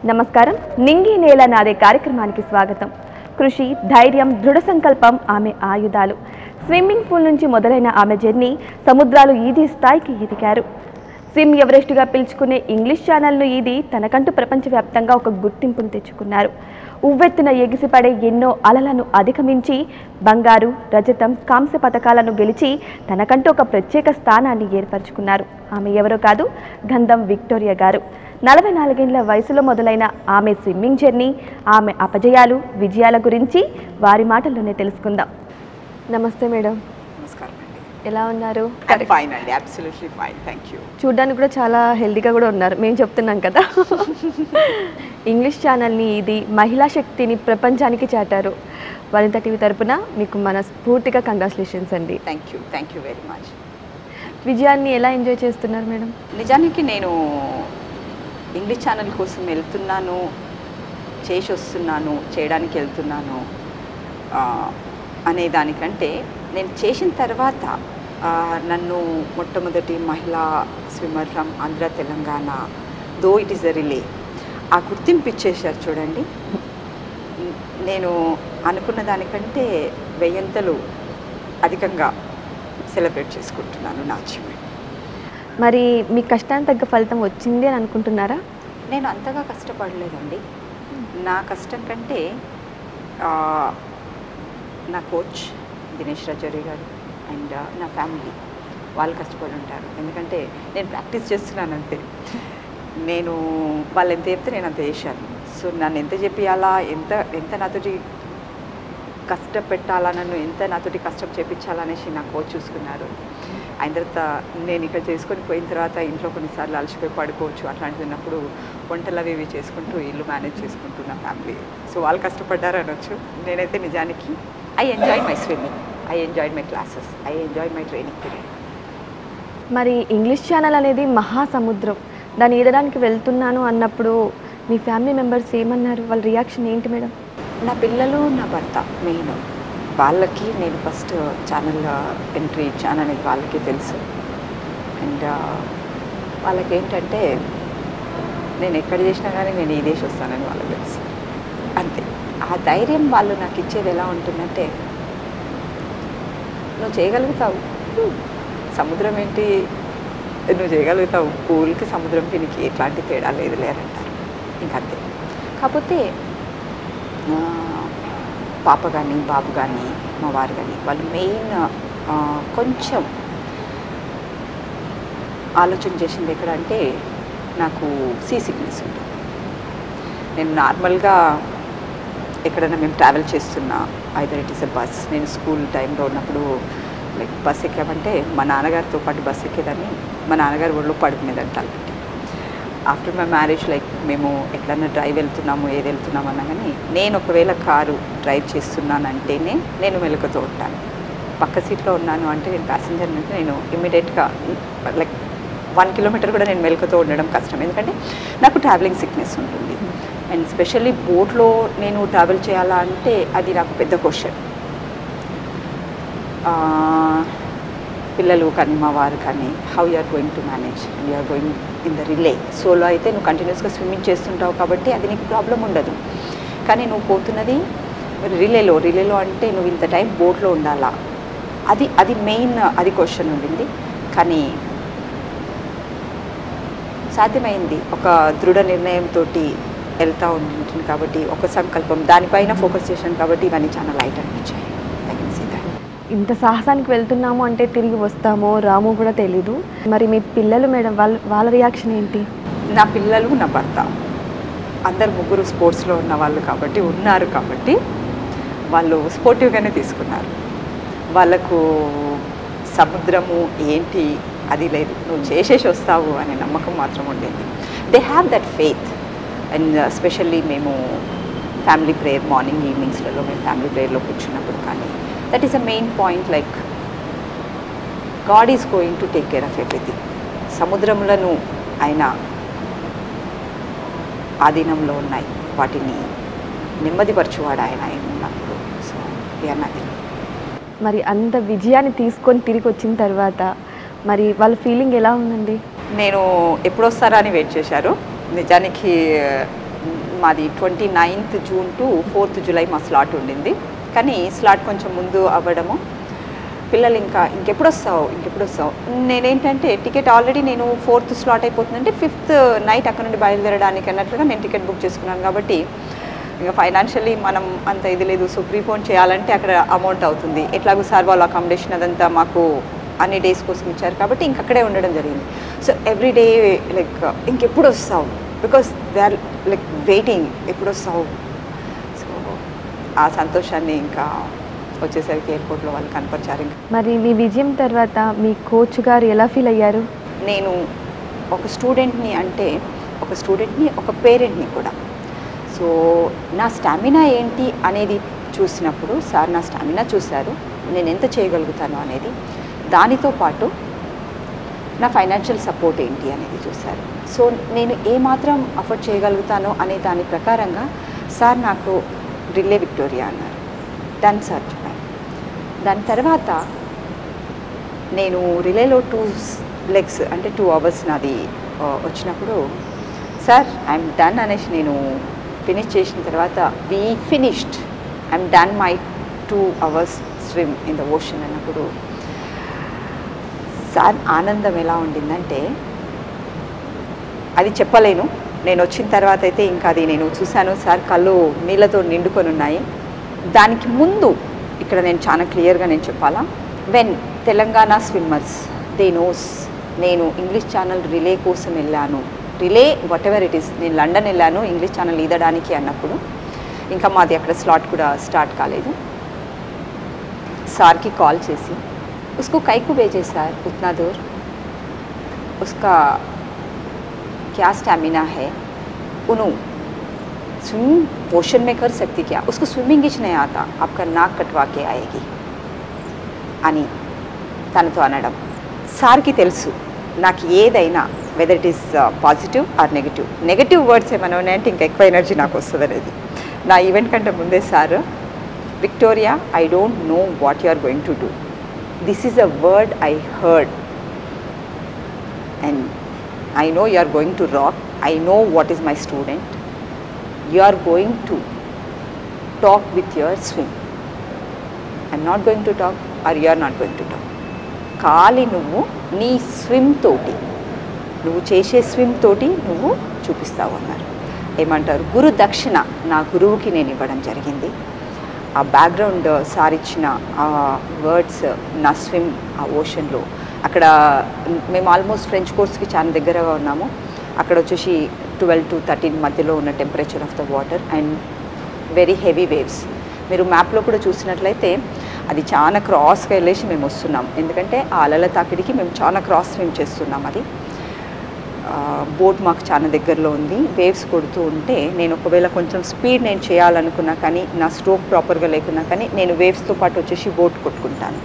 నమస్కారం. నింగి నేల నాదే కార్యక్రమానికి స్వాగతం. కృషి, ధైర్యం, దృఢ సంకల్పం ఆమె ఆయుధాలు. స్విమ్మింగ్ పూల్ నుంచి మొదలైన ఆమె జర్నీ సముద్రాలు ఈది స్థాయికి ఎదిగారు. స్విమ్ ఎవరెస్ట్గా పిలుచుకునే ఇంగ్లీష్ ఛానల్ను ఈది తనకంటూ ప్రపంచవ్యాప్తంగా ఒక గుర్తింపును తెచ్చుకున్నారు. ఉవ్వెత్తున ఎగిసిపడే ఎన్నో అలలను అధిగమించి బంగారు, రజతం, కాంస్య పతకాలను గెలిచి తనకంటూ ఒక ప్రత్యేక స్థానాన్ని ఏర్పరచుకున్నారు. ఆమె ఎవరో కాదు, గంధం విక్టోరియా గారు. 44 ఏళ్ల వయసులో మొదలైన ఆమె స్విమ్మింగ్ జర్నీ, ఆమె అపజయాలు, విజయాల గురించి వారి మాటల్లోనే తెలుసుకుందాం. నమస్తే మేడం. నమస్కారం అండి. ఎలా ఉన్నారు? ఫైన్ అండి, అబ్సల్యూట్లీ ఫైన్, థ్యాంక్ యూ. చూడ్డానికి కూడా చాలా హెల్తీగా కూడా ఉన్నారు, మేము చెప్తున్నాం కదా. ఇంగ్లీష్ ఛానల్ని ఇది మహిళా శక్తిని ప్రపంచానికి చాటారు. వనిత టీవీ తరపున మీకు మనస్ఫూర్తిగా కంగ్రాచులేషన్స్ అండి. Thank you very much. విజయాన్ని ఎలా ఎంజాయ్ చేస్తున్నారు మేడం? నిజానికి నేను ఇంగ్లీష్ ఛానల్ కోసం వెళ్తున్నాను, చేసి వస్తున్నాను, చేయడానికి వెళ్తున్నాను అనే దానికంటే నేను చేసిన తర్వాత నన్ను మొట్టమొదటి మహిళా swimmer from Andhra Telangana, though it is a relay, ఆ గుర్తింపు ఇచ్చేసారు చూడండి. నేను అనుకున్న దానికంటే 1000 అధికంగా సెలబ్రేట్ చేసుకుంటున్నాను నా అచీవ్మెంట్. మరి మీ కష్టానికి తగ్గ ఫలితం వచ్చింది అని అనుకుంటున్నారా? నేను అంతగా కష్టపడలేదండి. నా కష్టం కంటే నా కోచ్ దినేష్ రాజౌరి గారు అండ్ నా ఫ్యామిలీ వాళ్ళు కష్టపడి ఉంటారు. ఎందుకంటే నేను ప్రాక్టీస్ చేస్తున్నాను అంతే. నేను వాళ్ళు ఎంత చెప్తే నేను అంత చేశాను. సో నన్ను ఎంత చెప్పియాలా, ఎంత నాతోటి కష్టపెట్టాలా, నన్ను ఎంత నాతోటి కష్టం చేపించాలనేసి నా కోచ్ చూసుకున్నారు. అయిన తర్వాత నేను ఇక్కడ చేసుకొని పోయిన తర్వాత ఇంట్లో కొన్నిసార్లు అలసిపోయి పడుకోవచ్చు, అట్లాంటిది ఉన్నప్పుడు వంటలు అవి చేసుకుంటూ ఇల్లు మేనేజ్ చేసుకుంటూ నా ఫ్యామిలీ, సో వాళ్ళు కష్టపడ్డారు అనొచ్చు. నేనైతే నిజానికి I enjoy my swimming, I enjoy my classes, I enjoy my training period. మరి ఇంగ్లీష్ ఛానల్ అనేది మహాసముద్రం, దాన్ని ఈదడానికి వెళ్తున్నాను అన్నప్పుడు మీ ఫ్యామిలీ మెంబర్స్ ఏమన్నారు? వాళ్ళ రియాక్షన్ ఏంటి మేడం? నా పిల్లలు, నా భర్త మెయిన్, వాళ్ళకి నేను ఫస్ట్ ఛానల్ ఎంట్రీ ఇచ్చాను అనేది వాళ్ళకి తెలుసు. అండ్ వాళ్ళకి ఏంటంటే నేను ఎక్కడ చేసినా కానీ నేను ఈ దేశం వస్తానని వాళ్ళకి తెలుసు అంతే. ఆ ధైర్యం వాళ్ళు నాకు ఇచ్చేది ఎలా ఉంటుందంటే, నువ్వు చేయగలుగుతావు, సముద్రం ఏంటి నువ్వు చేయగలుగుతావు, పూల్కి సముద్రంకి నీకు ఎట్లాంటి తేడా లేదు లేరంటారు, ఇంకంతే. కాకపోతే పాప కానీ బాబు కానీ మా వారు కానీ వాళ్ళు మెయిన్ కొంచెం ఆలోచన చేసింది ఎక్కడ అంటే, నాకు సీ సిక్నెస్ ఉంటుంది. నేను నార్మల్గా ఎక్కడైనా మేము ట్రావెల్ చేస్తున్నా, either it is a bus, నేను స్కూల్ టైంలో ఉన్నప్పుడు లైక్ బస్ ఎక్కామంటే మా నాన్నగారితో పాటు బస్ ఎక్కేదాన్ని, మా నాన్నగారు ఒళ్ళో పడుకునేదాన్ని తలపెట్టి. ఆఫ్టర్ మై మ్యారేజ్ లైక్ మేము ఎట్లన్నా డ్రైవ్ వెళ్తున్నాము, ఏది వెళ్తున్నామన్నా కానీ నేను ఒకవేళ కారు డ్రైవ్ చేస్తున్నానంటేనే నేను మెలకుతో ఉంటాను. పక్క సీట్లో ఉన్నాను అంటే నేను ప్యాసింజర్ అంటే నేను ఇమ్మీడియట్గా లైక్ 1 కిలోమీటర్ కూడా నేను మెలకుతో ఉండడం కష్టం, ఎందుకంటే నాకు ట్రావెలింగ్ సిక్నెస్ ఉంటుంది. అండ్ స్పెషల్లీ బోట్లో నేను ట్రావెల్ చేయాలా అంటే అది నాకు పెద్ద క్వశ్చన్. పిల్లలు కానీ మా వారు కానీ how you are going to manage, you are going in the relay. Solo అయితే నువ్వు కంటిన్యూస్గా స్విమ్మింగ్ చేస్తుంటావు కాబట్టి అది నీకు ప్రాబ్లం ఉండదు. కానీ నువ్వు పోతున్నది రిలేలో అంటే నువ్వు ఇంత టైం బోట్లో ఉండాలా, అది మెయిన్ అది క్వశ్చన్ ఉండింది. కానీ సాధ్యమైంది. ఒక దృఢ నిర్ణయంతో వెళ్తూ ఉంటుంది కాబట్టి, ఒక సంకల్పం దానిపైన ఫోకస్ చేశాను కాబట్టి ఇవన్నీ చాలా లైట్ అనిపించాయి. ఇంత సాహసానికి వెళ్తున్నాము అంటే తిరిగి వస్తామో రామో కూడా తెలీదు. మరి మీ పిల్లలు మేడం, వాళ్ళ రియాక్షన్ ఏంటి? నా పిల్లలు, నా భర్త అందరు ముగ్గురు స్పోర్ట్స్లో ఉన్నారు కాబట్టి వాళ్ళు స్పోర్టివ్గానే తీసుకున్నారు. వాళ్ళకు సముద్రము ఏంటి అది లేదు, నువ్వు చేసేసి వస్తావు అనే నమ్మకం మాత్రం ఉండేది. They have that faith. And specially మేము ఫ్యామిలీ ప్రేయర్ మార్నింగ్ ఈవినింగ్స్లలో మేము ఫ్యామిలీ ప్రేయర్లో కూర్చున్నప్పుడు కానీ that is a main point, like God is going to take care of everything. సముద్రములను ఆయన ఆధీనంలో ఉన్నాయి, వాటిని నెమ్మదిపరచువాడు ఆయన ఉన్నప్పుడు. So we are nothing. మరి అంత విజయాన్ని తీసుకొని తిరిగి వచ్చిన తర్వాత మరి వాళ్ళ ఫీలింగ్ ఎలా ఉందండి? నేను ఎప్పుడు వస్తారా అని వెయిట్ చేశారు. నిజానికి మాది 29th June to 4th July మా స్లాట్ ఉండింది. కానీ స్లాట్ కొంచెం ముందు అవ్వడము పిల్లలు ఇంకెప్పుడు వస్తావు నేనేంటంటే టికెట్ ఆల్రెడీ నేను 4th స్లాట్ అయిపోతుందంటే 5th నైట్ అక్కడ నుండి బయలుదేరడానికి అన్నట్లుగా నేను టికెట్ బుక్ చేసుకున్నాను. కాబట్టి ఇంకా ఫైనాన్షియలీ మనం అంత ఇది లేదు. సో ప్రీపోన్ చేయాలంటే అక్కడ అమౌంట్ అవుతుంది. ఎట్లాగో సార్ వాళ్ళ అకామిడేషన్ అదంతా మాకు అన్ని డేస్ కోసం ఇచ్చారు కాబట్టి ఇంకక్కడే ఉండడం జరిగింది. సో ఎవ్రీ డే లైక్ ఇంకెప్పుడు వస్తావు, because they are like waiting, ఎప్పుడు వస్తావు. సో ఆ సంతోషాన్ని ఇంకా వచ్చేసరికి ఎయిర్పోర్ట్లో వాళ్ళు కనపరిచారు. మరి మీ విజయం తర్వాత మీ కోచ్ గారు ఎలా ఫీల్ అయ్యారు? నేను ఒక స్టూడెంట్ని ఒక పేరెంట్ని కూడా. సో నా స్టామినా ఏంటి అనేది చూసినప్పుడు సార్ నా స్టామినా చూశారు, నేను ఎంత చేయగలుగుతాను అనేది. దానితో పాటు నా ఫైనాన్షియల్ సపోర్ట్ ఏంటి అనేది చూశారు. సో నేను ఏమాత్రం అఫోర్డ్ చేయగలుగుతానో అనే దాని ప్రకారంగా సార్ నాకు రిలే విక్టోరియా అన్నారు. డన్ సార్ చెప్పాను. దాని తర్వాత నేను రిలేలో 2 legs అంటే 2 hours నాది వచ్చినప్పుడు సార్ ఐఎమ్ డన్ అనేసి నేను ఫినిష్ చేసిన తర్వాత we finished, I'm done my 2 hours swim in the ocean అన్నప్పుడు సార్ ఆనందం ఎలా ఉండిందంటే అది చెప్పలేను. నేను వచ్చిన తర్వాత అయితే ఇంకా అది నేను చూశాను. సార్ కళ్ళు నీళ్ళతో నిండుకొని ఉన్నాయి. దానికి ముందు ఇక్కడ నేను చాలా క్లియర్గా నేను చెప్పాలా, when Telangana swimmers they knows నేను ఇంగ్లీష్ ఛానల్ రిలే కోసం వెళ్ళాను, relay whatever it is, నేను లండన్ వెళ్ళాను ఇంగ్లీష్ ఛానల్ ఈదడానికి అన్నప్పుడు ఇంకా మాది అక్కడ స్లాట్ కూడా స్టార్ట్ కాలేదు. సార్కి కాల్ చేసి उसको काहे को भेजे सर उतना दूर, उसका क्या स्टैमिना है, उन्हों स्विमिंग ओशन में कर सकती क्या, उसको स्विमिंग ही नहीं आता, आपका नाक कटवा के आएगी అని తనతో అనడం. సార్కి తెలుసు నాకు ఏదైనా weather it is positive or negative words ఏమైనా ఉన్నాయంటే ఇంకా ఎక్కువ ఎనర్జీ నాకు వస్తుంది అనేది. నా ఈవెంట్ కంటే ముందే sir, Victoria I don't know what you are going to do, this is a word I heard and I know you are going to rock, I know what is my student, you are going to talk with your swim, I'm not going to talk or you are not going to talk, కాలి నువ్వు నీ swim తోటి నువ్వు చేసే swim తోటి నువ్వు చూపిస్తావు అన్నారు. ఏమంటారు గురు దక్షిణ నా గురువుకి నేను ఇవ్వడం జరిగింది. ఆ బ్యాక్గ్రౌండ్ సార్ ఇచ్చిన ఆ వర్డ్స్ నా స్విమ్ ఆ ఓషన్లో అక్కడ మేము ఆల్మోస్ట్ ఫ్రెంచ్ కోర్స్కి చాలా దగ్గరగా ఉన్నాము. అక్కడ వచ్చేసి 12 to 13 మధ్యలో ఉన్న temperature of the water and very heavy waves. మీరు మ్యాప్లో కూడా చూసినట్లయితే అది చాలా క్రాస్గా వెళ్ళేసి మేము వస్తున్నాం, ఎందుకంటే ఆ అలల తాకిడికి మేము చాలా క్రాస్ స్విమ్ చేస్తున్నాం. అది బోట్ మాకు చాలా దగ్గరలో ఉంది. వేవ్స్ కొడుతూ ఉంటే నేను ఒకవేళ కొంచెం స్పీడ్ నేను చేయాలనుకున్నా కానీ నా స్ట్రోక్ ప్రాపర్గా లేకున్నా కానీ నేను వేవ్స్తో పాటు వచ్చేసి బోట్ కొట్టుకుంటాను.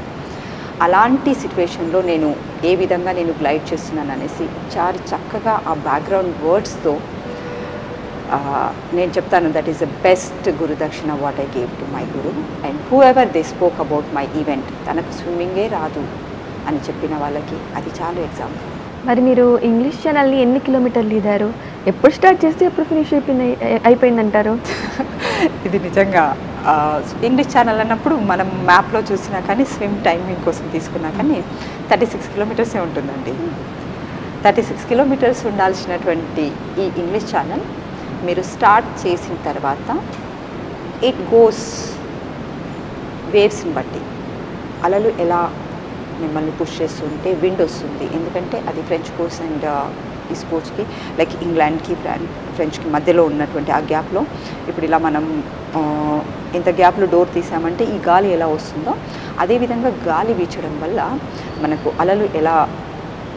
అలాంటి సిచ్యువేషన్లో నేను ఏ విధంగా నేను గ్లైడ్ చేస్తున్నాను అనేసి చాలా చక్కగా ఆ బ్యాక్గ్రౌండ్ వర్డ్స్తో నేను చెప్తాను. దట్ ఈస్ ద బెస్ట్ గురుదక్షిణ what I gave to my Guru and who ever they spoke about my event. తనకు స్విమ్మింగే రాదు అని చెప్పిన వాళ్ళకి అది చాలా ఎగ్జాంపుల్. మరి మీరు ఇంగ్లీష్ ఛానల్ని ఎన్ని కిలోమీటర్లు ఈదారు, ఎప్పుడు స్టార్ట్ చేస్తే ఎప్పుడు ఫినిష్ అయిపోయిందంటారు? ఇది నిజంగా ఇంగ్లీష్ ఛానల్ అన్నప్పుడు మనం మ్యాప్లో చూసినా కానీ స్విమ్ టైమింగ్ కోసం తీసుకున్నా కానీ 36 kilometers ఉంటుందండి. 36 kilometers ఉండాల్సినటువంటి ఈ ఇంగ్లీష్ ఛానల్ మీరు స్టార్ట్ చేసిన తర్వాత ఇట్ గోస్ వేవ్స్ని బట్టి అలలు ఎలా మిమ్మల్ని పుష్ చేస్తుంటే విండ్ వస్తుంది. ఎందుకంటే అది ఫ్రెంచ్ కోర్స్ అండ్ ఈ స్పోర్ట్స్కి లైక్ ఇంగ్లాండ్కి ఫ్రెంచ్కి మధ్యలో ఉన్నటువంటి ఆ గ్యాప్లో ఇప్పుడు ఇలా మనం ఇంత గ్యాప్లో డోర్ తీసామంటే ఈ గాలి ఎలా వస్తుందో అదేవిధంగా గాలి వీచడం వల్ల మనకు అలలు ఎలా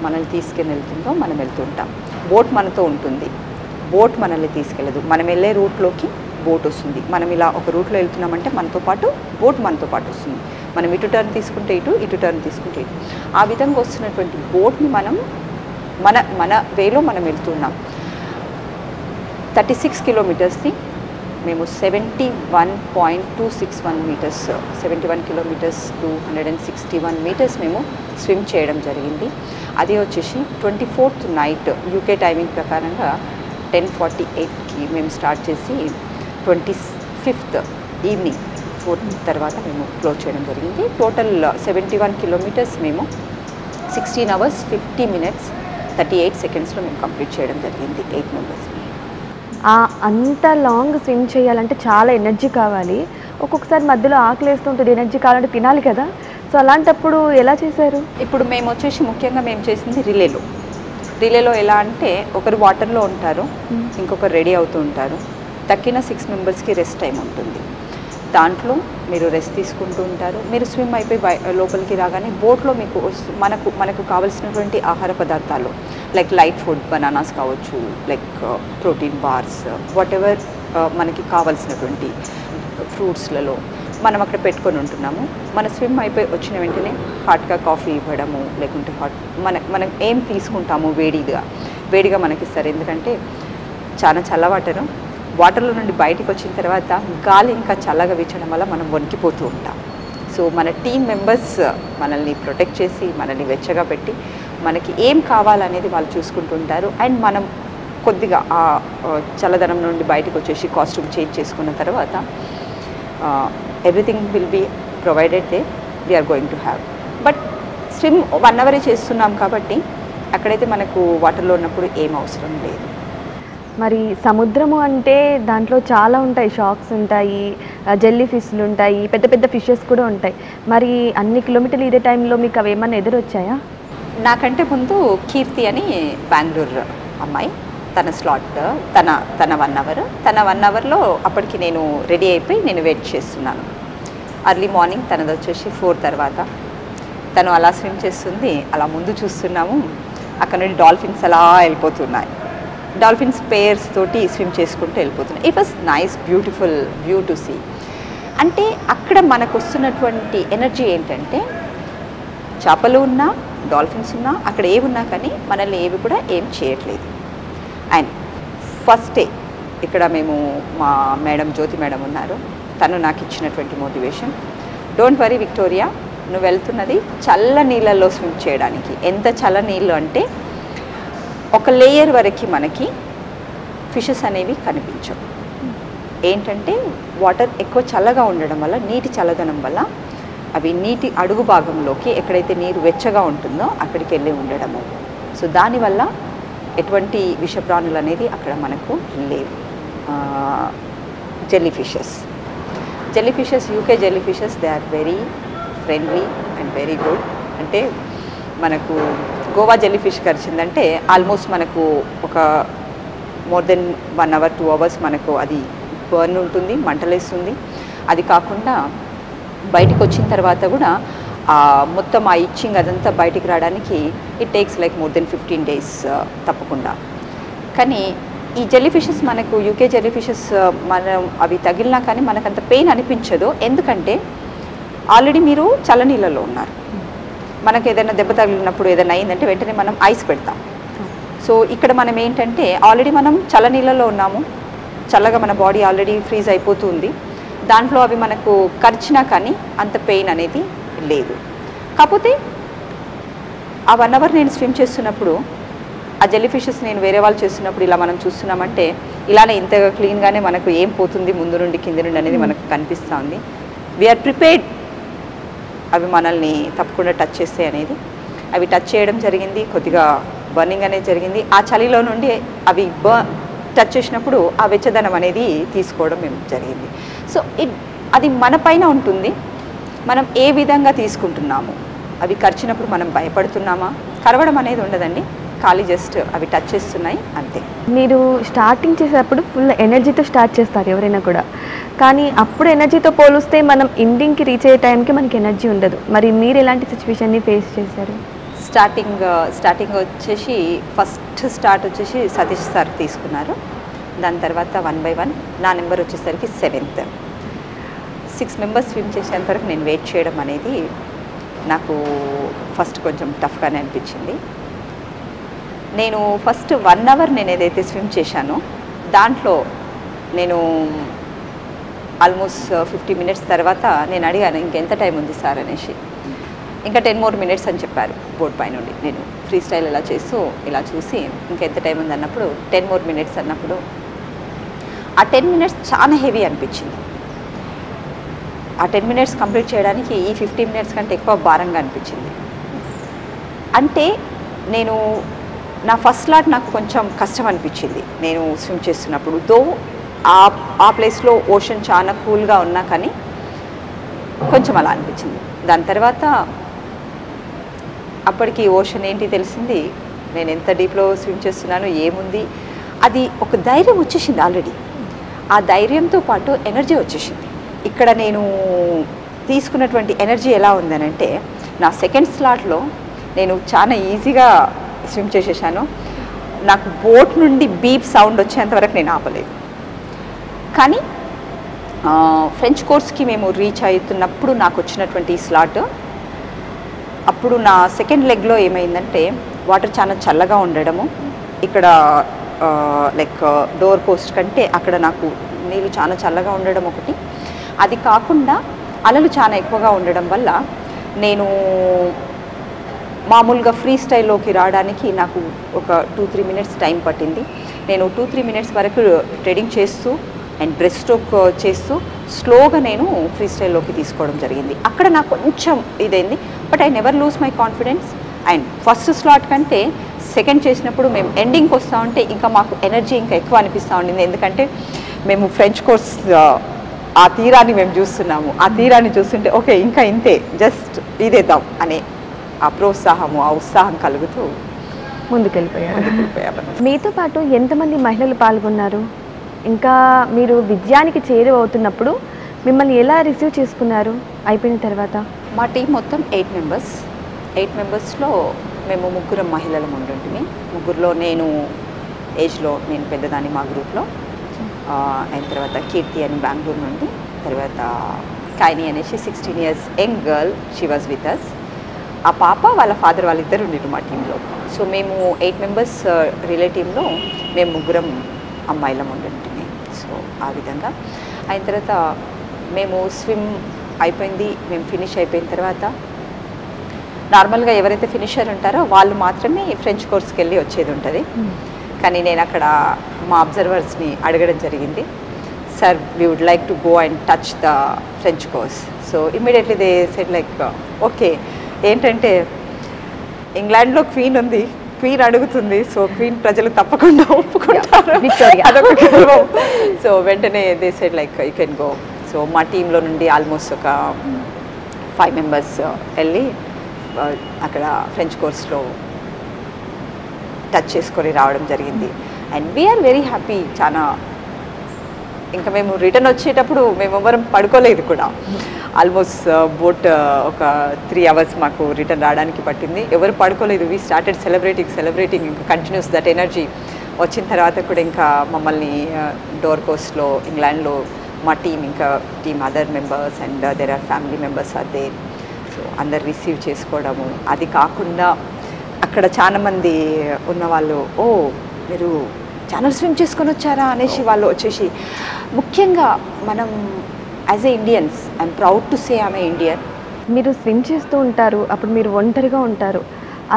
మనల్ని తీసుకెళ్ళి వెళ్తుందో మనం వెళ్తుంటాం. బోట్ మనతో ఉంటుంది, బోట్ మనల్ని తీసుకెళ్ళదు. మనం వెళ్ళే రూట్లోకి బోట్ వస్తుంది. మనం ఇలా ఒక రూట్లో వెళ్తున్నామంటే మనతో పాటు బోట్ మనతో పాటు వస్తుంది. మనం ఇటు టర్న్ తీసుకుంటే ఇటు టర్న్ తీసుకుంటే ఇటు, ఆ విధంగా వస్తున్నటువంటి బోట్ని మనం మన వేలో మనం వెళ్తున్నాం. 36 kilometersని మేము 71.261 meters 71 kilometers 261 meters మేము స్విమ్ చేయడం జరిగింది. అది వచ్చేసి 24th నైట్ యూకే టైమింగ్ ప్రకారంగా 10:48కి మేము స్టార్ట్ చేసి 25th ఈవినింగ్ 4 తర్వాత మేము క్లోజ్ చేయడం జరిగింది. టోటల్ 71 కిలోమీటర్స్ మేము 16 hours 50 minutes 38 secondsలో మేము కంప్లీట్ చేయడం జరిగింది 8 మెంబర్స్. అంత లాంగ్ స్విమ్ చేయాలంటే చాలా ఎనర్జీ కావాలి. ఒక్కొక్కసారి మధ్యలో ఆకలి వేస్తుంటుంది, ఎనర్జీ కావాలంటే తినాలి కదా. సో అలాంటప్పుడు ఎలా చేశారు? ఇప్పుడు మేము వచ్చేసి ముఖ్యంగా మేము చేసింది రిలేలో ఎలా అంటే ఒకరు వాటర్లో ఉంటారు, ఇంకొకరు రెడీ అవుతూ ఉంటారు. తక్కిన 6 మెంబర్స్కి రెస్ట్ టైం ఉంటుంది. దాంట్లో మీరు రెస్ట్ తీసుకుంటూ ఉంటారు. మీరు స్విమ్ అయిపోయి లోపలికి రాగానే బోట్లో మీకు మనకు కావాల్సినటువంటి ఆహార పదార్థాలు లైక్ లైట్ ఫుడ్, బనానాస్ కావచ్చు, like protein bars, what ever మనకి కావాల్సినటువంటి ఫ్రూట్స్లలో మనం అక్కడ పెట్టుకొని ఉంటున్నాము. మన స్విమ్ అయిపోయి వచ్చిన వెంటనే హాట్గా కాఫీ ఇవ్వడము, లేకుంటే మనం ఏం తీసుకుంటాము వేడిగా మనకి ఇస్తారు. ఎందుకంటే చాలా చల్లవాటరు, వాటర్లో నుండి బయటకు వచ్చిన తర్వాత గాలి ఇంకా చల్లగా వీచడం వల్ల మనం వణికిపోతూ ఉంటాం. సో మన టీం మెంబర్స్ మనల్ని ప్రొటెక్ట్ చేసి మనల్ని వెచ్చగా పెట్టి మనకి ఏం కావాలనేది వాళ్ళు చూసుకుంటూ ఉంటారు. అండ్ మనం కొద్దిగా ఆ చల్లదనం నుండి బయటకు వచ్చేసి కాస్ట్యూమ్ చేంజ్ చేసుకున్న తర్వాత everything will be provided they we are going to have. But swim 1 hour చేస్తున్నాం కాబట్టి అక్కడైతే మనకు వాటర్లో ఉన్నప్పుడు ఏం అవసరం లేదు. మరి సముద్రము అంటే దాంట్లో చాలా ఉంటాయి, షార్క్స్ ఉంటాయి, జెల్లీ ఫిష్లు ఉంటాయి, పెద్ద పెద్ద ఫిషెస్ కూడా ఉంటాయి. మరి అన్ని కిలోమీటర్లు ఇదే టైంలో మీకు అవి ఏమన్నా ఎదురొచ్చాయా? నాకంటే ముందు కీర్తి అని బెంగళూరు అమ్మాయి, తన స్లాట్ తన 1 hour, తన 1 hourలో అప్పటికి నేను రెడీ అయిపోయి నేను వెయిట్ చేస్తున్నాను. అర్లీ మార్నింగ్ తనది వచ్చేసి 4 తర్వాత తను అలా స్విమ్ చేస్తుంది. అలా ముందు చూస్తున్నాము, అక్కడ నుండి డాల్ఫిన్స్ అలా వెళ్ళిపోతున్నాయి. డాల్ఫిన్స్ పేర్స్ తోటి స్విమ్ చేసుకుంటూ వెళ్ళిపోతున్నాయి. It was nice beautiful view to see. అంటే అక్కడ మనకు వస్తున్నటువంటి ఎనర్జీ ఏంటంటే చేపలు ఉన్నా, డాల్ఫిన్స్ ఉన్నా, అక్కడ ఏవి ఉన్నా కానీ మనల్ని ఏవి కూడా ఏం చేయట్లేదు. అండ్ ఫస్ట్ డే ఇక్కడ మేము మా మేడం జ్యోతి మేడం ఉన్నారు, తను నాకు ఇచ్చినటువంటి మోటివేషన్, డోంట్ వరీ విక్టోరియా, నువ్వు వెళ్తున్నది చల్ల నీళ్ళల్లో స్విమ్ చేయడానికి. ఎంత చల్ల నీళ్ళు అంటే ఒక లేయర్ వరకు మనకి ఫిషెస్ అనేవి కనిపించవు. ఏంటంటే వాటర్ ఎక్కువ చల్లగా ఉండడం వల్ల, నీటి చల్లదనం వల్ల అవి నీటి అడుగు భాగంలోకి ఎక్కడైతే నీరు వెచ్చగా ఉంటుందో అక్కడికి వెళ్ళి ఉండడము. సో దానివల్ల ఎటువంటి విషప్రాణులు అనేది అక్కడ మనకు లేవు. Jelly fishes UK jelly fishes they are very friendly and very good. అంటే మనకు గోవా జెల్లీ ఫిష్ కరిచిందంటే ఆల్మోస్ట్ మనకు ఒక మోర్ దెన్ 1 hour 2 hours మనకు అది బర్న్ ఉంటుంది, మంటలేస్తుంది. అది కాకుండా బయటకు వచ్చిన తర్వాత కూడా మొత్తం ఆ ఇచ్చింగ్ అదంతా బయటికి రావడానికి it takes like more than 15 days తప్పకుండా. కానీ ఈ జెల్లీ ఫిషెస్ మనకు యూకే జెల్లీ ఫిషెస్ మనం అవి తగిలినా కానీ మనకు అంత పెయిన్ అనిపించదు. ఎందుకంటే ఆల్రెడీ మీరు చల్లనీళ్ళలో ఉన్నారు. మనకు ఏదైనా దెబ్బ తగిలినప్పుడు ఏదైనా అయిందంటే వెంటనే మనం ఐస్ పెడతాం. సో ఇక్కడ మనం ఏంటంటే ఆల్రెడీ మనం చల్లనీళ్ళలో ఉన్నాము, చల్లగా మన బాడీ ఆల్రెడీ ఫ్రీజ్ అయిపోతుంది. దాంట్లో అవి మనకు కరిచినా కానీ అంత పెయిన్ అనేది లేదు. కాకపోతే ఆ 1 hour నేను స్విమ్ చేస్తున్నప్పుడు ఆ జెల్లీ ఫిషెస్ నేను వేరే వాళ్ళు చేస్తున్నప్పుడు ఇలా మనం చూస్తున్నామంటే ఇలానే ఇంతగా క్లీన్గానే మనకు ఏం పోతుంది ముందు నుండి కింద నుండి అనేది మనకు కనిపిస్తుంది. వీఆర్ ప్రిపేర్డ్ అవి మనల్ని తప్పకుండా టచ్ చేస్తే అనేది. అవి టచ్ చేయడం జరిగింది, కొద్దిగా బర్నింగ్ అనేది జరిగింది. ఆ చలిలో నుండి అవి టచ్ చేసినప్పుడు ఆ వెచ్చదనం అనేది తీసుకోవడం మేము జరిగింది. సో అది మన పైన ఉంటుంది, మనం ఏ విధంగా తీసుకుంటున్నాము. అవి కరిచినప్పుడు మనం భయపడుతున్నామా? కరవడం అనేది ఉండదండి, ఖాళీ జస్ట్ అవి టచ్ చేస్తున్నాయి అంతే. మీరు స్టార్టింగ్ చేసేటప్పుడు ఫుల్ ఎనర్జీతో స్టార్ట్ చేస్తారు ఎవరైనా కూడా, కానీ అప్పుడు ఎనర్జీతో పోలిస్తే మనం ఎండింగ్కి రీచ్ అయ్యే టైంకి మనకి ఎనర్జీ ఉండదు. మరి మీరు ఎలాంటి సిచ్యువేషన్ని ఫేస్ చేశారు? స్టార్టింగ్ వచ్చేసి ఫస్ట్ స్టార్ట్ వచ్చేసి సతీష్ సార్ తీసుకున్నారు. దాని తర్వాత 1 by 1 నా నెంబర్ వచ్చేసరికి 7th. 6 members స్విమ్ చేసేంత వరకు నేను వెయిట్ చేయడం అనేది నాకు ఫస్ట్ కొంచెం టఫ్గానే అనిపించింది. నేను ఫస్ట్ 1 hour నేను ఏదైతే స్విమ్ చేశానో దాంట్లో నేను ఆల్మోస్ట్ 50 minutes తర్వాత నేను అడిగాను ఇంకెంత టైం ఉంది సార్ అనేసి. ఇంకా 10 more minutes అని చెప్పారు బోర్డు పై నుండి. నేను ఫ్రీ స్టైల్ ఇలా చేస్తూ ఇలా చూసి ఇంకా ఎంత టైం ఉంది అన్నప్పుడు 10 more minutes అన్నప్పుడు ఆ 10 minutes చాలా హెవీ అనిపించింది. ఆ 10 minutes కంప్లీట్ చేయడానికి ఈ 15 minutes కంటే ఎక్కువ భారంగా అనిపించింది. అంటే నేను నా ఫస్ట్ స్లాట్ నాకు కొంచెం కష్టం అనిపించింది నేను స్విమ్ చేస్తున్నప్పుడు. దో ఆ ప్లేస్లో ఓషన్ చాలా కూల్గా ఉన్నా కానీ కొంచెం అలా అనిపించింది. దాని తర్వాత అప్పటికి ఓషన్ ఏంటి తెలిసింది, నేను ఎంత డీప్లో స్విమ్ చేస్తున్నానో ఏముంది, అది ఒక ధైర్యం వచ్చేసింది ఆల్రెడీ. ఆ ధైర్యంతో పాటు ఎనర్జీ వచ్చేసింది. ఇక్కడ నేను తీసుకున్నటువంటి ఎనర్జీ ఎలా ఉందనంటే, నా సెకండ్ స్లాట్లో నేను చాలా ఈజీగా స్విమ్ చేసేసాను. నాకు బోట్ నుండి బీప్ సౌండ్ వచ్చేంత వరకు నేను ఆపలేదు. కానీ ఫ్రెంచ్ కోర్స్కి మేము రీచ్ అవుతున్నప్పుడు నాకు వచ్చినటువంటి స్లాట్, అప్పుడు నా సెకండ్ లెగ్లో ఏమైందంటే వాటర్ చాలా చల్లగా ఉండడము, ఇక్కడ లైక్ డోర్ పోస్ట్ కంటే అక్కడ నాకు నీళ్ళు చాలా చల్లగా ఉండడం ఒకటి, అది కాకుండా అలలు చాలా ఎక్కువగా ఉండడం వల్ల నేను మామూలుగా ఫ్రీ స్టైల్లోకి రావడానికి నాకు ఒక 2-3 minutes టైం పట్టింది. నేను 2-3 minutes వరకు ట్రేడింగ్ చేస్తూ అండ్ బ్రెస్ట్ స్ట్రోక్ చేస్తూ స్లోగా నేను ఫ్రీ స్టైల్లోకి తీసుకోవడం జరిగింది. అక్కడ నాకు కొంచెం ఇదైంది, but I never lose my confidence. And first slot కంటే సెకండ్ చేసినప్పుడు మేము ఎండింగ్కి వస్తూ ఉంటే ఇంకా మాకు ఎనర్జీ ఇంకా ఎక్కువ అనిపిస్తూ ఉండింది. ఎందుకంటే మేము ఫ్రెంచ్ కోర్స్ ఆ తీరాన్ని మేము చూస్తున్నాము. ఆ తీరాన్ని చూస్తుంటే ఓకే ఇంకా ఇంతే, జస్ట్ ఇదేద్దాం అనే ఆ ప్రోత్సాహము ఆ ఉత్సాహం కలుగుతూ ముందుకెళ్ళిపోయారు. మీతో పాటు ఎంతమంది మహిళలు పాల్గొన్నారు? ఇంకా మీరు విజయానికి చేరువవుతున్నప్పుడు మిమ్మల్ని ఎలా రిసీవ్ చేసుకున్నారు అయిపోయిన తర్వాత? మా టీం మొత్తం 8 members. 8 members-లో మేము 3 మహిళలు ఉండుంటిమి. 3లో నేను ఏజ్లో నేను పెద్దదాన్ని మా గ్రూప్లో. అయిన తర్వాత కీర్తి అని బెంగళూరు నుండి, తర్వాత కైని అనేసి 16 years young girl, she was with us. ఆ పాప వాళ్ళ ఫాదర్ వాళ్ళిద్దరు ఉండిరు మా టీంలో. సో మేము 8 members రిలే టీంలో మేము 3 అమ్మాయిలం ఉండుంటిమి. సో ఆ విధంగా అయిన తర్వాత మేము స్విమ్ అయిపోయింది, మేము ఫినిష్ అయిపోయిన తర్వాత నార్మల్గా ఎవరైతే ఫినిషర్ ఉంటారో వాళ్ళు మాత్రమే ఫ్రెంచ్ కోర్స్కి వెళ్ళి వచ్చేది ఉంటుంది. కానీ నేను అక్కడ మా అబ్జర్వర్స్ని అడగడం జరిగింది, sir we would like to go and touch the French కోర్స్. So immediately they said like okay. ఏంటంటే ఇంగ్లాండ్లో క్వీన్ ఉంది, క్వీన్ అడుగుతుంది, సో క్వీన్ ప్రజలు తప్పకుండా ఒప్పుకుంటారు, అదొక గర్వం. సో వెంటనే they said like you can go. So మా టీంలో నుండి ఆల్మోస్ట్ ఒక 5 members వెళ్ళి అక్కడ ఫ్రెంచ్ కోర్స్లో టచ్ చేసుకొని రావడం జరిగింది. And we are very happy. చాలా ఇంకా మేము రిటర్న్ వచ్చేటప్పుడు మేము ఎవరం పడుకోలేదు కూడా. ఆల్మోస్ట్ బోట్ ఒక 3 hours మాకు రిటర్న్ రావడానికి పట్టింది. ఎవరు పడుకోలేదు. వీ స్టార్టెడ్ సెలబ్రేటింగ్ ఇంకా కంటిన్యూస్ దట్ ఎనర్జీ. వచ్చిన తర్వాత కూడా ఇంకా మమ్మల్ని డోర్ కోస్ట్లో ఇంగ్లాండ్లో మా టీం ఇంకా team other members and there are family members are there. So అందరు రిసీవ్ చేసుకోవడము. అది కాకుండా అక్కడ చాలామంది ఉన్నవాళ్ళు, ఓ మీరు ఛానల్ స్విమ్ చేసుకొని వచ్చారా అనేసి వాళ్ళు వచ్చేసి, ముఖ్యంగా మనం as a Indians I'm proud to say I'm a Indian. మీరు స్విమ్ చేస్తూ ఉంటారు, అప్పుడు మీరు ఒంటరిగా ఉంటారు.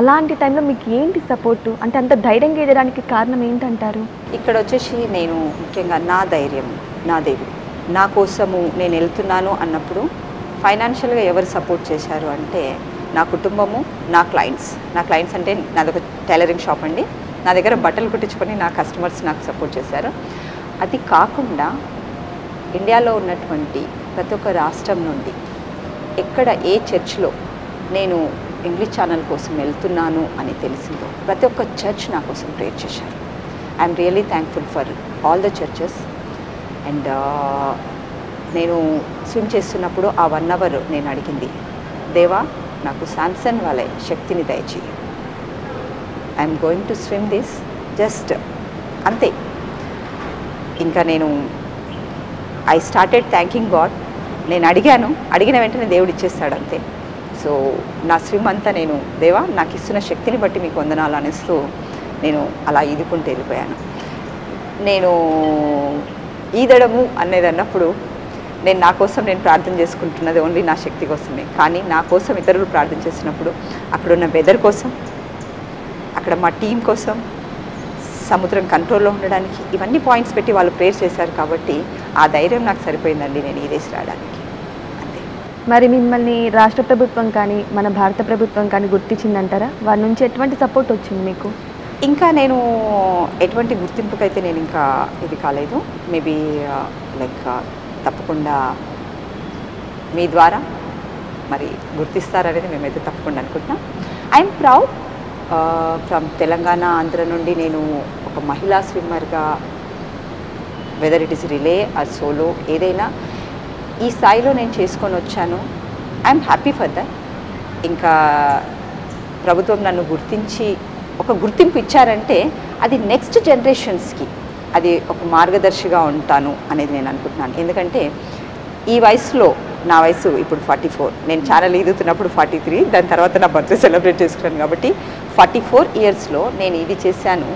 అలాంటి టైంలో మీకు ఏంటి సపోర్టు? అంటే అంత ధైర్యంగా ఎదడానికి కారణం ఏంటంటారు? ఇక్కడ వచ్చేసి నేను ముఖ్యంగా నా ధైర్యం, నా దేవుడు నా కోసము నేను వెళ్తున్నాను అన్నప్పుడు ఫైనాన్షియల్గా ఎవరు సపోర్ట్ చేశారు అంటే నా కుటుంబము, నా క్లయింట్స్ అంటే నాదొక టైలరింగ్ షాప్ అండి. నా దగ్గర బట్టలు కుట్టించుకొని నా కస్టమర్స్ నాకు సపోర్ట్ చేశారు. అది కాకుండా ఇండియాలో ఉన్నటువంటి ప్రతి ఒక్క రాష్ట్రం నుండి ఎక్కడ ఏ చర్చ్లో నేను ఇంగ్లీష్ ఛానల్ కోసం వెళ్తున్నాను అని తెలిసిందో ప్రతి ఒక్క చర్చ్ నా కోసం ప్రేయర్ చేశారు. I'm really thankful for all the churches. And నేను స్విమ్ చేస్తున్నప్పుడు ఆ 1 hour నేను అడిగింది, దేవా నాకు శాంసన్ వాళ్ళ శక్తిని దయచేయి. I'm going to swim this, just అంతే. ఇంకా నేను ఐ స్టార్టెడ్ థ్యాంకింగ్ గాడ్. నేను అడిగిన వెంటనే దేవుడు ఇచ్చేస్తాడు అంతే. సో నా స్విమ్ అంతా నేను, దేవా నాకు ఇస్తున్న శక్తిని బట్టి మీకు వందనాలు అనేస్తూ నేను అలా ఈదుకుంటూ వెళ్ళిపోయాను. నేను ఈదడము అనేది అన్నప్పుడు నేను నా కోసం నేను ప్రార్థన చేసుకుంటున్నది ఓన్లీ నా శక్తి కోసమే. కానీ నా కోసం ఇతరులు ప్రార్థన చేసినప్పుడు అక్కడున్న వెదర్ కోసం, అక్కడ మా టీం కోసం, సముద్రం కంట్రోల్లో ఉండడానికి ఇవన్నీ పాయింట్స్ పెట్టి వాళ్ళు ప్రేయర్ చేశారు. కాబట్టి ఆ ధైర్యం నాకు సరిపోయిందండి నేను ఈ రేస్ రావడానికి. అంతే. మరి మిమ్మల్ని రాష్ట్ర ప్రభుత్వం కానీ మన భారత ప్రభుత్వం కానీ గుర్తించిందంటారా? వారి నుంచి ఎటువంటి సపోర్ట్ వచ్చింది మీకు? ఇంకా నేను ఎటువంటి గుర్తింపుకైతే నేను ఇంకా ఇది కాలేదు. మేబీ లైక్ తప్పకుండా మీ ద్వారా మరి గుర్తిస్తారనేది మేమైతే తప్పకుండా అనుకుంటున్నాం. I'm proud from Telangana, Andhra నుండి నేను ఒక మహిళా స్విమ్మర్గా, whether it is relay or solo, ఏదైనా ఈ స్థాయిలో నేను చేసుకొని వచ్చాను. I'm happy for that. ఇంకా ప్రభుత్వం నన్ను గుర్తించి ఒక గుర్తింపు ఇచ్చారంటే అది నెక్స్ట్ జనరేషన్స్కి అది ఒక మార్గదర్శిగా ఉంటాను అనేది నేను అనుకుంటున్నాను. ఎందుకంటే ఈ వయసులో, నా వయసు ఇప్పుడు 44, నేను ఛానల్ ఈదుతున్నప్పుడు 43, దాని తర్వాత నా బర్త్డే సెలబ్రేట్ చేసుకున్నాను. కాబట్టి 44 ఇయర్స్లో నేను ఇది చేశాను.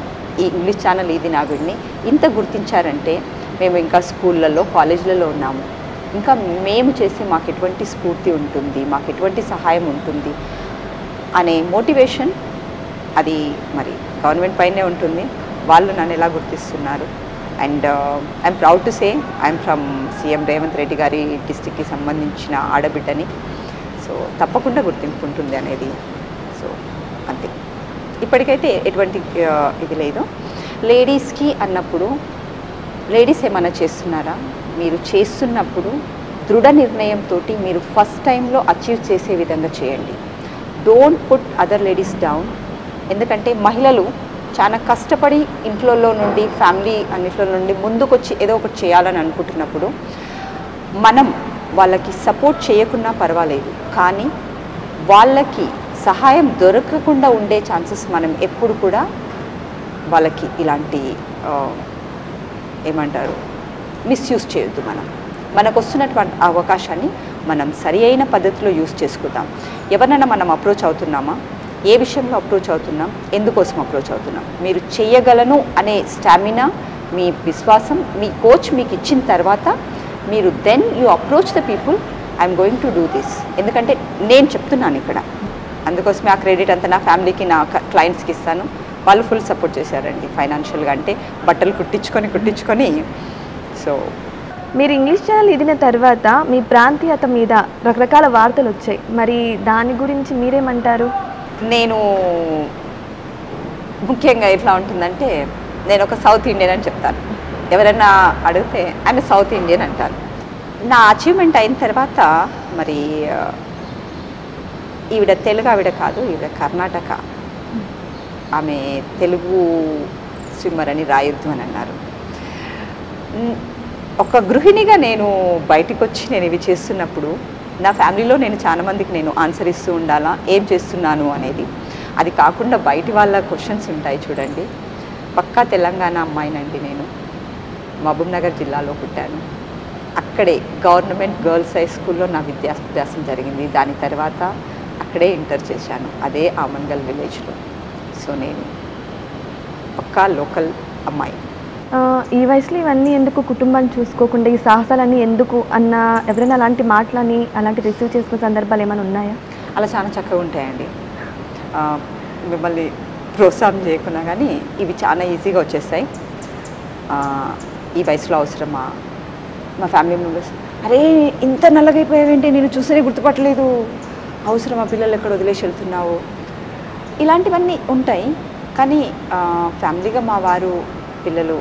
ఈ ఇంగ్లీష్ ఛానల్ ఇది నా గుడిని ఇంత గుర్తించారంటే మేము ఇంకా స్కూళ్ళల్లో, కాలేజీలలో ఉన్నాము. ఇంకా మేము చేస్తే మాకు ఎటువంటి స్ఫూర్తి ఉంటుంది, మాకు ఎటువంటి సహాయం ఉంటుంది అనే మోటివేషన్ అది మరి గవర్నమెంట్ పైనే ఉంటుంది. వాళ్ళు నన్ను ఎలా గుర్తిస్తున్నారు. And I'm proud to say I'm from CM Revanth Reddy గారి డిస్టిక్కి సంబంధించిన ఆడబిడ్డని. సో తప్పకుండా గుర్తింపు ఉంటుంది అనేది. సో అంతే. ఇప్పటికైతే ఎటువంటి ఇది లేదు. లేడీస్కి అన్నప్పుడు లేడీస్ ఏమైనా చేస్తున్నారా? మీరు చేస్తున్నప్పుడు దృఢ నిర్ణయంతో మీరు ఫస్ట్ టైంలో అచీవ్ చేసే విధంగా చేయండి. Don't put other ladies down. ఎందుకంటే మహిళలు చాలా కష్టపడి ఇంట్లో నుండి, ఫ్యామిలీ అన్నిట్లో నుండి ముందుకొచ్చి ఏదో ఒకటి చేయాలని అనుకుంటున్నప్పుడు మనం వాళ్ళకి సపోర్ట్ చేయకున్నా పర్వాలేదు, కానీ వాళ్ళకి సహాయం దొరకకుండా ఉండే ఛాన్సెస్ మనం ఎప్పుడు కూడా వాళ్ళకి ఇలాంటి ఏమంటారు మిస్యూజ్ చేయొద్దు. మనకు వస్తున్నటువంటి అవకాశాన్ని మనం సరి అయిన పద్ధతిలో యూజ్ చేసుకుందాం. ఎవరినైనా మనం అప్రోచ్ అవుతున్నామా, ఏ విషయంలో అప్రోచ్ అవుతున్నాం, ఎందుకోసం అప్రోచ్ అవుతున్నాం, మీరు చేయగలను అనే స్టామినా, మీ విశ్వాసం మీ కోచ్ మీకు ఇచ్చిన తర్వాత మీరు then you approach the people, I'm going to do this. ఎందుకంటే నేను చెప్తున్నాను ఇక్కడ, అందుకోసమే ఆ క్రెడిట్ అంతా నా ఫ్యామిలీకి, నా క్లయింట్స్కి ఇస్తాను. వాళ్ళు ఫుల్ సపోర్ట్ చేశారండి ఫైనాన్షియల్గా. అంటే బట్టలు కుట్టించుకొని. సో మీరు ఇంగ్లీష్ ఛానల్ ఇదిన తర్వాత మీ ప్రాంతీయత మీద రకరకాల వార్తలు వచ్చాయి. మరి దాని గురించి మీరేమంటారు? నేను ముఖ్యంగా ఎట్లా ఉంటుందంటే, నేను ఒక సౌత్ ఇండియన్ అని చెప్తాను. ఎవరైనా అడిగితే ఆమె సౌత్ ఇండియన్ అంటాను. నా అచీవ్మెంట్ అయిన తర్వాత మరి ఈవిడ తెలుగు ఆవిడ కాదు, ఈవిడ కర్ణాటక, ఆమె తెలుగు స్విమ్మర్ అని రాయొద్దు అని అన్నారు. ఒక గృహిణిగా నేను బయటకు వచ్చి నేను ఇవి చేస్తున్నప్పుడు నా ఫ్యామిలీలో నేను చాలా మందికి నేను ఆన్సర్ ఇస్తూ ఉండాలా, ఏం చేస్తున్నాను అనేది. అది కాకుండా బయటి వాళ్ళ క్వశ్చన్స్ ఉంటాయి చూడండి. పక్కా తెలంగాణ అమ్మాయినండి నేను. మహబూబ్నగర్ జిల్లాలో పుట్టాను. అక్కడే గవర్నమెంట్ గర్ల్స్ హై స్కూల్లో నా విద్యాభ్యాసం జరిగింది. దాని తర్వాత అక్కడే ఇంటర్ చేశాను, అదే ఆమన్గల్ విలేజ్లో. సో నేను పక్కా లోకల్ అమ్మాయి. ఈ వయసులో ఇవన్నీ ఎందుకు, కుటుంబాన్ని చూసుకోకుండా ఈ సాహసాలన్నీ ఎందుకు అన్న ఎవరైనా అలాంటి మాటలని అలాంటి రిసీవ్ చేసుకునే సందర్భాలు ఏమైనా ఉన్నాయా? అలా చాలా చక్కగా ఉంటాయండి. మిమ్మల్ని ప్రోత్సాహం చేయకున్నా కానీ ఇవి చాలా ఈజీగా వచ్చేస్తాయి. ఈ వయసులో అవసరమా? మా ఫ్యామిలీ మెంబర్స్, అరే ఇంత నల్లగైపోయావేంటి, నేను చూస్తేనే గుర్తుపట్టలేదు, అవసరమా, పిల్లలు ఎక్కడ వదిలేసి వెళ్తున్నావు, ఇలాంటివన్నీ ఉంటాయి. కానీ ఫ్యామిలీగా మా వారు, పిల్లలు,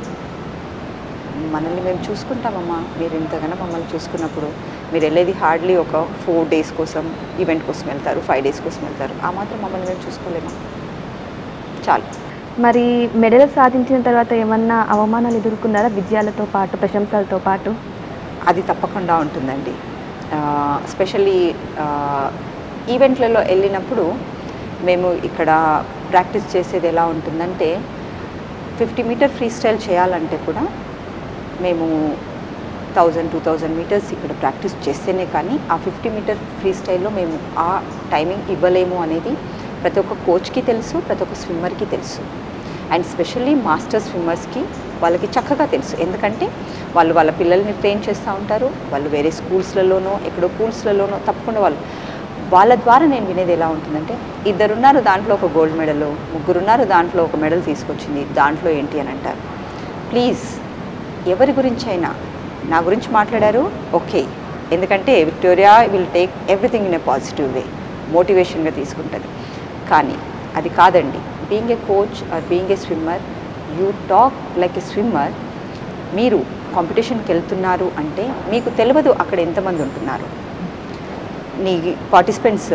మనల్ని మేము చూసుకుంటామమ్మా, మీరు ఇంతగానో మమ్మల్ని చూసుకున్నప్పుడు మీరు వెళ్ళేది హార్డ్లీ ఒక 4 days కోసం, ఈవెంట్ కోసం వెళ్తారు, 5 days కోసం వెళ్తారు, ఆ మాత్రం మమ్మల్ని మేము చూసుకోలేమా? చాలు. మరి మెడల్ సాధించిన తర్వాత ఏమన్నా అవమానాలు ఎదుర్కొన్నారా, విజయాలతో పాటు ప్రశంసలతో పాటు? అది తప్పకుండా ఉంటుందండి. ఎస్పెషల్లీ ఈవెంట్లలో వెళ్ళినప్పుడు మేము ఇక్కడ ప్రాక్టీస్ చేసేది ఎలా ఉంటుందంటే, 50 meter ఫ్రీ స్టైల్ చేయాలంటే కూడా మేము 1000-2000 meters ఇక్కడ ప్రాక్టీస్ చేస్తేనే కానీ ఆ 50 meter ఫ్రీ స్టైల్లో మేము ఆ టైమింగ్ ఇవ్వలేము అనేది ప్రతి ఒక్క కోచ్కి తెలుసు, ప్రతి ఒక్క స్విమ్మర్కి తెలుసు. అండ్ స్పెషల్లీ మాస్టర్ స్విమ్మర్స్కి వాళ్ళకి చక్కగా తెలుసు. ఎందుకంటే వాళ్ళు వాళ్ళ పిల్లల్ని ట్రైన్ చేస్తూ ఉంటారు. వాళ్ళు వేరే స్కూల్స్లలోనో ఎక్కడో పూల్స్లలోనో తప్పకుండా వాళ్ళ ద్వారా నేను వినేది ఎలా ఉంటుందంటే, ఇద్దరున్నారు దాంట్లో ఒక గోల్డ్ మెడల్, ముగ్గురున్నారు దాంట్లో ఒక మెడల్ తీసుకొచ్చింది, దాంట్లో ఏంటి అని అంటారు. ప్లీజ్ ఎవరి గురించి అయినా నా గురించి మాట్లాడారు ఓకే, ఎందుకంటే Victoria will take everything in a positive way, మోటివేషన్గా తీసుకుంటుంది. కానీ అది కాదండి. Being a coach or being a swimmer, you talk like a swimmer. మీరు కాంపిటీషన్కి వెళ్తున్నారు అంటే మీకు తెలియదు అక్కడ ఎంతమంది ఉంటున్నారు. నీ పార్టిసిపెంట్స్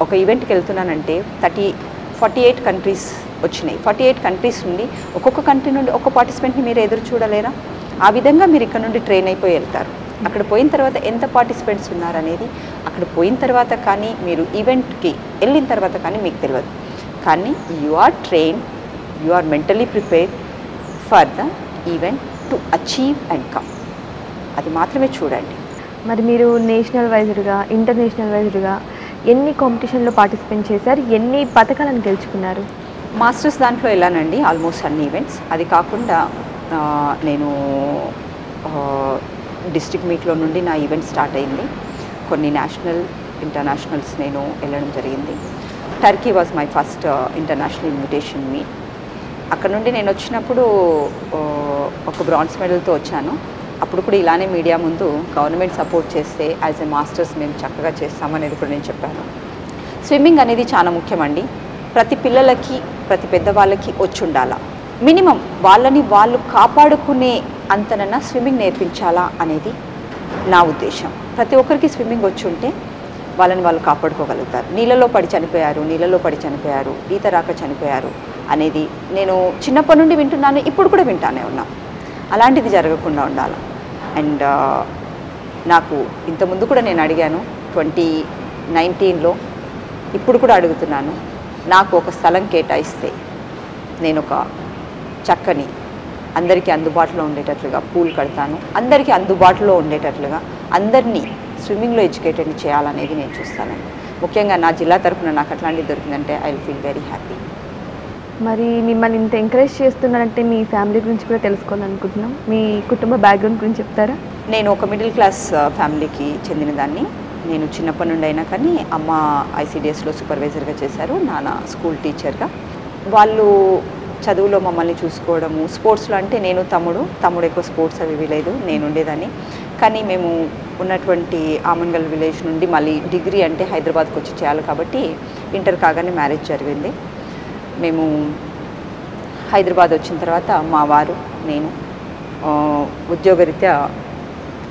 ఒక ఈవెంట్కి వెళ్తున్నానంటే 48 కంట్రీస్ వచ్చినాయి. 48 కంట్రీస్ నుండి ఒక్కొక్క కంట్రీ నుండి ఒక్క పార్టిసిపెంట్ని మీరు ఎదురు చూడలేరా? ఆ విధంగా మీరు ఇక్కడ నుండి ట్రైన్ అయిపోయి వెళ్తారు. అక్కడ పోయిన తర్వాత ఎంత పార్టిసిపెంట్స్ ఉన్నారనేది అక్కడ పోయిన తర్వాత కానీ మీరు ఈవెంట్కి వెళ్ళిన తర్వాత కానీ మీకు తెలియదు. కానీ you are train, you are mentally prepared for the event to achieve and come. అది మాత్రమే చూడండి. మరి మీరు నేషనల్ వైజ్డ్గా, ఇంటర్నేషనల్ వైజ్డ్గా ఎన్ని కాంపిటీషన్లో పార్టిసిపేట్ చేశారు? ఎన్ని పథకాలను గెలుచుకున్నారు? మాస్టర్స్ దాంట్లో వెళ్ళానండి, ఆల్మోస్ట్ అన్ని ఈవెంట్స్. అది కాకుండా నేను డిస్ట్రిక్ట్ మీట్లో నుండి నా ఈవెంట్ స్టార్ట్ అయింది. కొన్ని నేషనల్, ఇంటర్నేషనల్స్ నేను వెళ్ళడం జరిగింది. Turkey was my first international invitation meet. అక్కడ నుండి నేను వచ్చినప్పుడు ఒక బ్రాంజ్ మెడల్తో వచ్చాను. అప్పుడు కూడా ఇలానే మీడియా ముందు గవర్నమెంట్ సపోర్ట్ చేస్తే యాజ్ ఎ మాస్టర్స్ మేము చక్కగా చేస్తామనేది కూడా నేను చెప్పాను. స్విమ్మింగ్ అనేది చాలా ముఖ్యమండి. ప్రతి పిల్లలకి, ప్రతి పెద్దవాళ్ళకి వచ్చి ఉండాలా. మినిమం వాళ్ళని వాళ్ళు కాపాడుకునే అంతనన్నా స్విమ్మింగ్ నేర్పించాలా అనేది నా ఉద్దేశం. ప్రతి ఒక్కరికి స్విమ్మింగ్ వచ్చి ఉంటే వాళ్ళని వాళ్ళు కాపాడుకోగలుగుతారు. నీళ్ళలో పడి చనిపోయారు, ఈత రాక చనిపోయారు అనేది నేను చిన్నప్పటి నుండి వింటున్నాను, ఇప్పుడు కూడా వింటానే ఉన్నా. అలాంటిది జరగకుండా ఉండాలి. అండ్ నాకు ఇంతకుముందు కూడా నేను అడిగాను 2019లో, ఇప్పుడు కూడా అడుగుతున్నాను. నాకు ఒక స్థలం కేటాయిస్తే నేను ఒక చక్కని అందరికీ అందుబాటులో ఉండేటట్లుగా పూల్ కడతాను. అందరికీ అందుబాటులో ఉండేటట్లుగా అందరినీ స్విమ్మింగ్లో ఎడ్యుకేటెడ్ చేయాలనేది నేను చూస్తానండి. ముఖ్యంగా నా జిల్లా తరఫున నాకు అట్లాంటిది దొరికిందంటే I will feel very happy. మరి మిమ్మల్ని ఇంత ఎంకరేజ్ చేస్తున్నారంటే మీ ఫ్యామిలీ గురించి కూడా తెలుసుకోవాలనుకుంటున్నాం. మీ కుటుంబ బ్యాక్గ్రౌండ్ గురించి చెప్తారా? నేను ఒక మిడిల్ క్లాస్ ఫ్యామిలీకి చెందిన దాన్ని. నేను చిన్నప్పటి నుండి అయినా కానీ అమ్మ ఐసిడిఎస్లో సూపర్వైజర్గా చేశారు, నాన్న స్కూల్ టీచర్గా. వాళ్ళు చదువులో మమ్మల్ని చూసుకోవడము, స్పోర్ట్స్లో అంటే నేను తమ్ముడు ఎక్కువ స్పోర్ట్స్ అవి లేదు, నేను ఉండేదాన్ని. కానీ మేము ఉన్నటువంటి ఆమన్గల్ విలేజ్ నుండి మళ్ళీ డిగ్రీ అంటే హైదరాబాద్కి వచ్చి చేయాలి కాబట్టి ఇంటర్ కాగానే మ్యారేజ్ జరిగింది. మేము హైదరాబాద్ వచ్చిన తర్వాత మా వారు, నేను ఉద్యోగరీత్యా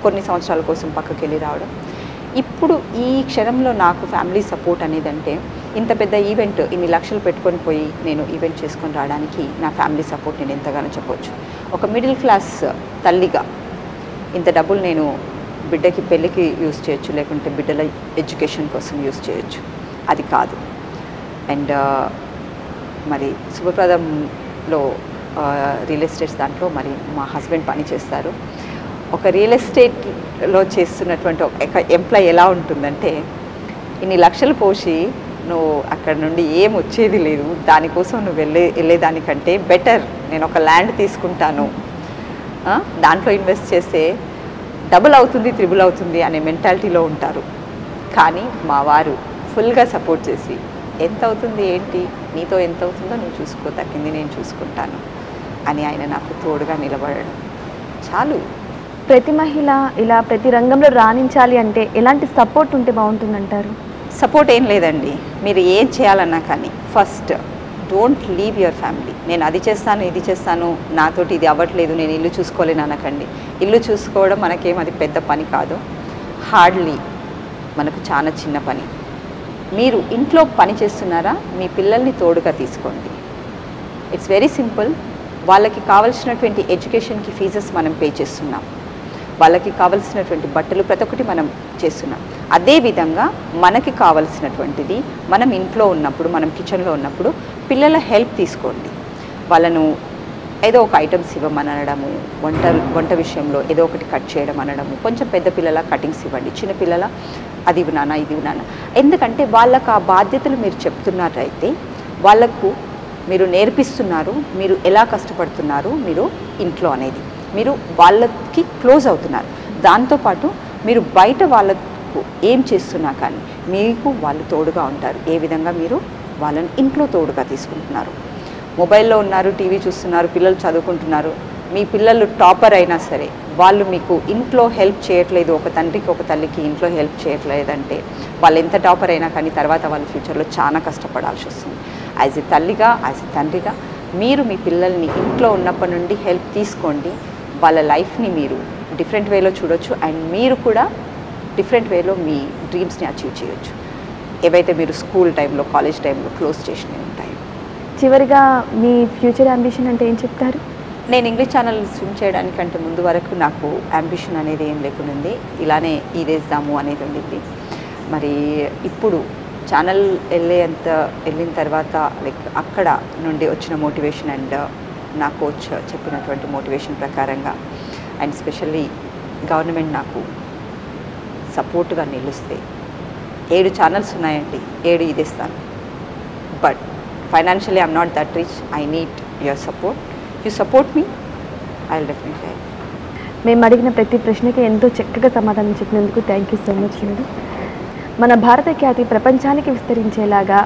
కొన్ని సంవత్సరాల కోసం పక్కకి వెళ్ళి రావడం. ఇప్పుడు ఈ క్షణంలో నాకు ఫ్యామిలీ సపోర్ట్ అనేది అంటే, ఇంత పెద్ద ఈవెంట్ ఇన్ని లక్షలు పెట్టుకొని పోయి నేను ఈవెంట్ చేసుకొని రావడానికి నా ఫ్యామిలీ సపోర్ట్ నేను ఎంతగానో చెప్పవచ్చు. ఒక మిడిల్ క్లాస్ తల్లిగా ఇంత డబ్బులు నేను బిడ్డకి పెళ్ళికి యూజ్ చేయొచ్చు, లేకుంటే బిడ్డల ఎడ్యుకేషన్ కోసం యూజ్ చేయొచ్చు, అది కాదు. అండ్ మరి శుభప్రదంలో రియల్ ఎస్టేట్స్ దాంట్లో మరి మా హస్బెండ్ పని చేస్తారు. ఒక రియల్ ఎస్టేట్లో చేస్తున్నటువంటి ఒక ఎంప్లాయ్ ఎలా ఉంటుందంటే, ఇన్ని లక్షలు పోసి నువ్వు అక్కడ నుండి ఏం వచ్చేది లేదు, దానికోసం నువ్వు వెళ్ళేదానికంటే బెటర్ నేను ఒక ల్యాండ్ తీసుకుంటాను, దాంట్లో ఇన్వెస్ట్ చేస్తే డబుల్ అవుతుంది, త్రిబుల్ అవుతుంది అనే మెంటాలిటీలో ఉంటారు. కానీ మా వారు ఫుల్గా సపోర్ట్ చేసి, ఎంత అవుతుంది ఏంటి, నీతో ఎంత అవుతుందో నువ్వు చూసుకో, తగ్గింది నేను చూసుకుంటాను అని ఆయన నాకు తోడుగా నిలబడడం చాలు. ప్రతి మహిళ ఇలా ప్రతి రంగంలో రాణించాలి అంటే ఎలాంటి సపోర్ట్ ఉంటే బాగుంటుందంటారు? సపోర్ట్ ఏం లేదండి. మీరు ఏం చేయాలన్నా కానీ first don't leave your family. నేను అది చేస్తాను, ఇది చేస్తాను, నాతోటి ఇది అవ్వట్లేదు, నేను ఇల్లు చూసుకోలేను అనకండి. ఇల్లు చూసుకోవడం మనకేం అది పెద్ద పని కాదు, హార్డ్లీ మనకు చాలా చిన్న పని. మీరు ఇంట్లో పని చేస్తున్నారా, మీ పిల్లల్ని తోడుగా తీసుకోండి. It's very simple. వాళ్ళకి కావాల్సినటువంటి ఎడ్యుకేషన్కి ఫీజెస్ మనం పే చేస్తున్నాం, వాళ్ళకి కావాల్సినటువంటి బట్టలు ప్రతి ఒక్కటి మనం చేస్తున్నాం. అదేవిధంగా మనకి కావాల్సినటువంటిది మనం ఇంట్లో ఉన్నప్పుడు, మనం కిచెన్లో ఉన్నప్పుడు పిల్లల హెల్ప్ తీసుకోండి. వాళ్ళను ఏదో ఒక ఐటమ్స్ ఇవ్వమని అనడము, వంట విషయంలో ఏదో ఒకటి కట్ చేయడం అనడము, కొంచెం పెద్ద పిల్లల కటింగ్స్ ఇవ్వండి, చిన్న పిల్లల అది ఇవ్వనానా ఇది ఇవ్వనానా. ఎందుకంటే వాళ్ళకు ఆ బాధ్యతలు మీరు చెప్తున్నట్టయితే వాళ్ళకు మీరు నేర్పిస్తున్నారు, మీరు ఎలా కష్టపడుతున్నారు మీరు ఇంట్లో అనేది, మీరు వాళ్ళకి క్లోజ్ అవుతున్నారు. దాంతోపాటు మీరు బయట వాళ్ళకు ఏం చేస్తున్నా కానీ మీకు వాళ్ళు తోడుగా ఉంటారు. ఏ విధంగా మీరు వాళ్ళని ఇంట్లో తోడుగా తీసుకుంటున్నారు. మొబైల్లో ఉన్నారు, టీవీ చూస్తున్నారు, పిల్లలు చదువుకుంటున్నారు, మీ పిల్లలు టాపర్ అయినా సరే వాళ్ళు మీకు ఇంట్లో హెల్ప్ చేయట్లేదు, ఒక తండ్రికి ఒక తల్లికి ఇంట్లో హెల్ప్ చేయట్లేదంటే వాళ్ళు ఎంత టాపర్ అయినా కానీ తర్వాత వాళ్ళ ఫ్యూచర్లో చాలా కష్టపడాల్సి వస్తుంది. యాజ్ ఎ తల్లిగా, యాజ్ ఎ తండ్రిగా మీరు మీ పిల్లల్ని ఇంట్లో ఉన్నప్పటి నుండి హెల్ప్ తీసుకోండి. వాళ్ళ లైఫ్ని మీరు డిఫరెంట్ వేలో చూడొచ్చు అండ్ మీరు కూడా డిఫరెంట్ వేలో మీ డ్రీమ్స్ని అచీవ్ చేయొచ్చు, ఏవైతే మీరు స్కూల్ టైంలో కాలేజ్ టైంలో క్లోజ్ చేసినవి ఉంటాయి. చివరిగా మీ ఫ్యూచర్ అంబిషన్ అంటే ఏం చెప్తారు? నేను ఇంగ్లీష్ ఛానల్ స్విమ్ చేయడానికంటే ముందు వరకు నాకు అంబిషన్ అనేది ఏం లేకుండింది, ఇలానే ఈదేద్దాము అనేది ఉండింది. మరి ఇప్పుడు ఛానల్ వెళ్ళిన తర్వాత లైక్ అక్కడ నుండి వచ్చిన మోటివేషన్ అండ్ నా కోచ్ చెప్పినటువంటి మోటివేషన్ ప్రకారంగా అండ్ స్పెషల్లీ గవర్నమెంట్ నాకు సపోర్ట్గా నిలుస్తే 7 ఛానల్స్ ఉన్నాయండి, 7 ఇదేస్తాను. But financially I'm not that rich, I need your support. You support me, I will definitely help. మేము అడిగిన ప్రతి ప్రశ్నకి ఎంతో చక్కగా సమాధానం చెప్పినందుకు thank you so much madam. మన భారత ఖ్యాతి ప్రపంచానికి విస్తరించేలాగా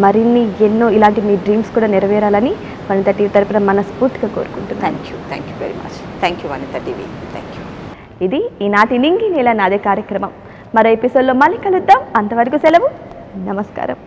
మరిన్ని ఎన్నో ఇలాంటి మీ డ్రీమ్స్ కూడా నెరవేరాలని వనిత టీవీ తరపున మనస్ఫూర్తిగా కోరుకుంటున్నాను. Thank you very much. Thank you Vanitha TV. Thank you. ఇది ఈనాటి నింగి నేల నాదే కార్యక్రమం. మరో ఎపిసోడ్లో మళ్ళీ కలుద్దాం. అంతవరకు సెలవు. నమస్కారం.